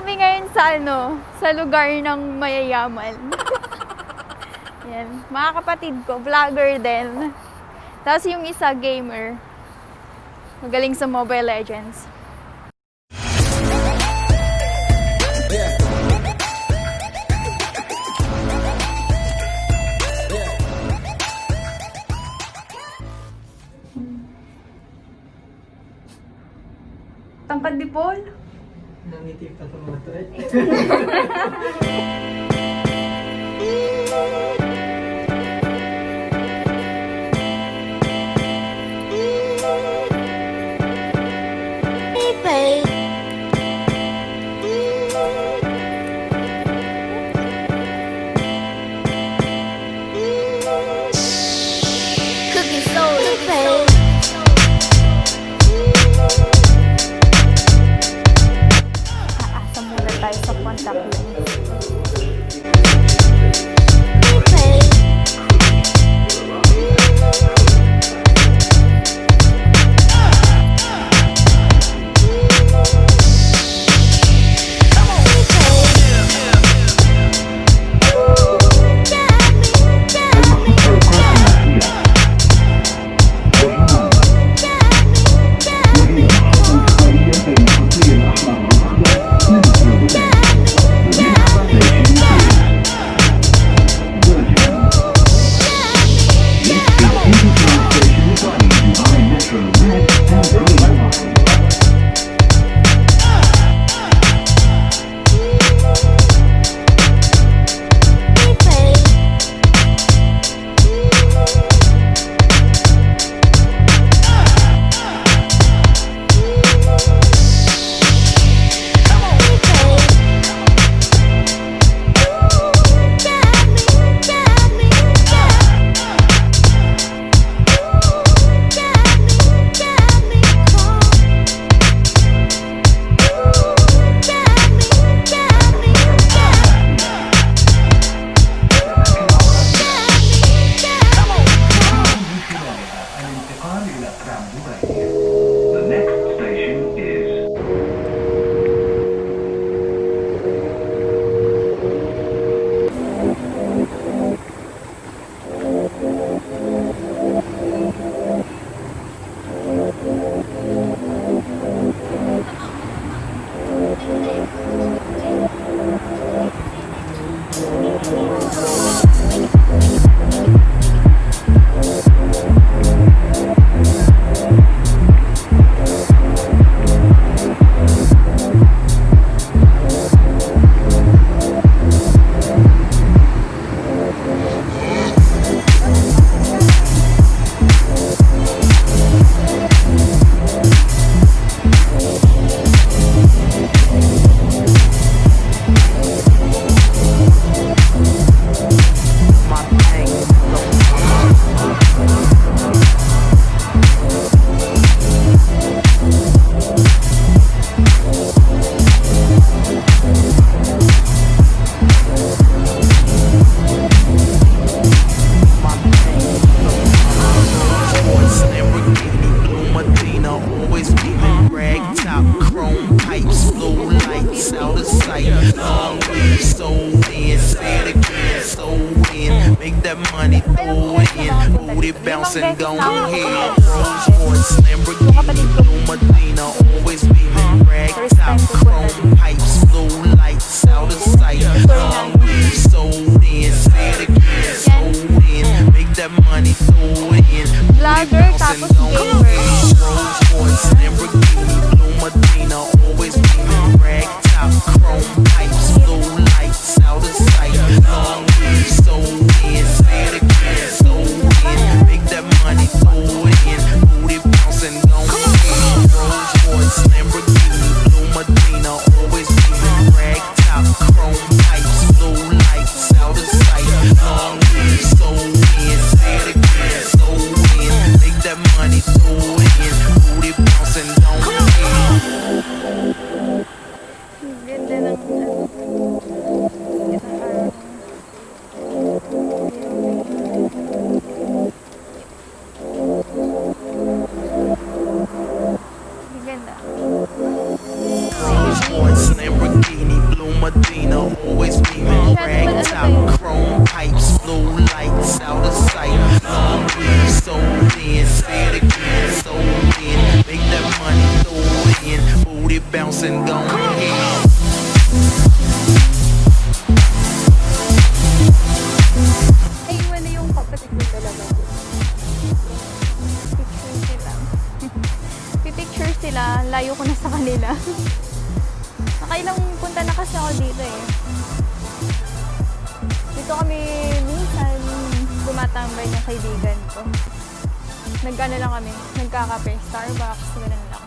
kami ngayon sa sa lugar ng mayayaman. Yan, mga kapatid ko, vlogger din. Tapos yung isa, gamer. Magaling sa Mobile Legends. Tangkad di Paul? Nangiti pa sa mga to eh. Aasa muna tayo sa contact lens. Bouncing down here, Rolls Royce, Lamborghini, blue Medina, always beaming, rag top, chrome pipes, blue lights, out of sight. Hungry, sold in, say it again, sold in, make that money, throw it in. Vlogger tapos gamer. Rolls Royce, Lamborghini, blue Medina, always beaming, rag top, chrome pipes, blue lights, out of sight. Hungry, sold in, say it again, sold in, make that money, throw it in, booty bouncing, don't Rolls Royce, Lamborghini, blue Medina, always beaming, rag top, chrome pipes, blue lights, out of sight. Hungry, sold in, say it again, sold in, make that money, throw it in, booty bouncing, don't Ganda ng Rolls Royce, Lamborghini, kanila. Nakailang punta na kasi ako dito eh. Dito kami minsan tumatambay ng kaibigan ko. Nag-ano lang kami, nagkakape, Starbucks, gano'n lang.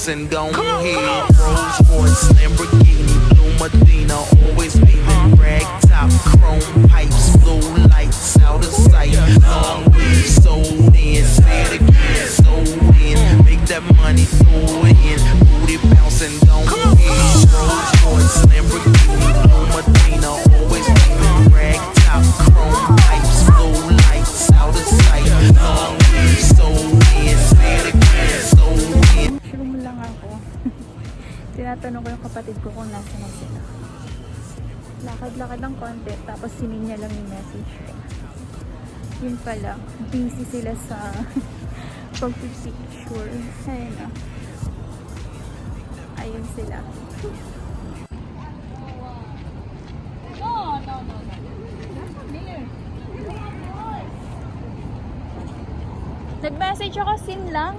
And go ahead, Rolls Royce, Lamborghini, Blue Medina, always beaming, rag top, chrome pipes, blue lights, out of sight, long weed, sold in, say it again, sold in, make that money, throw it in, booty bouncing, go ahead, Rolls Royce, Lamborghini, Blue Medina, always beaming, rag top, chrome pipes, blue lights, out of sight, long weed, sold in, say it again, sold in. Lang ako. Tinatanong ko yung kapatid ko kung nasa na sila. Lakad-lakad lang konti, tapos sininya lang yung message. Yun pala, busy sila sa pag-picture. Ayun na. Ayun sila. Nag-message ako, sin lang.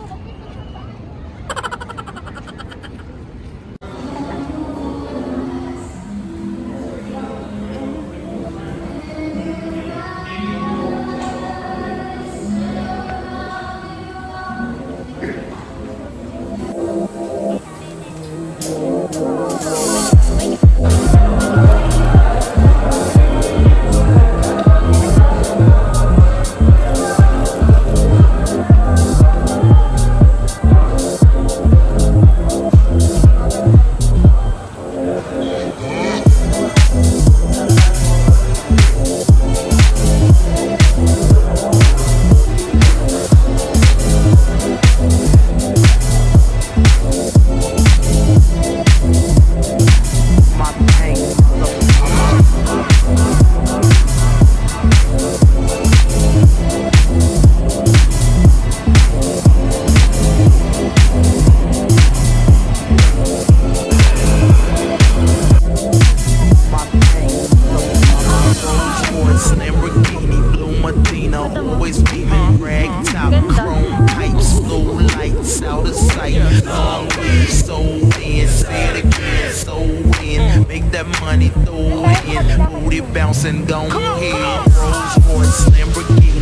money, throw it in. Booty bouncing, go ahead. Rolls Royce, Lamborghini.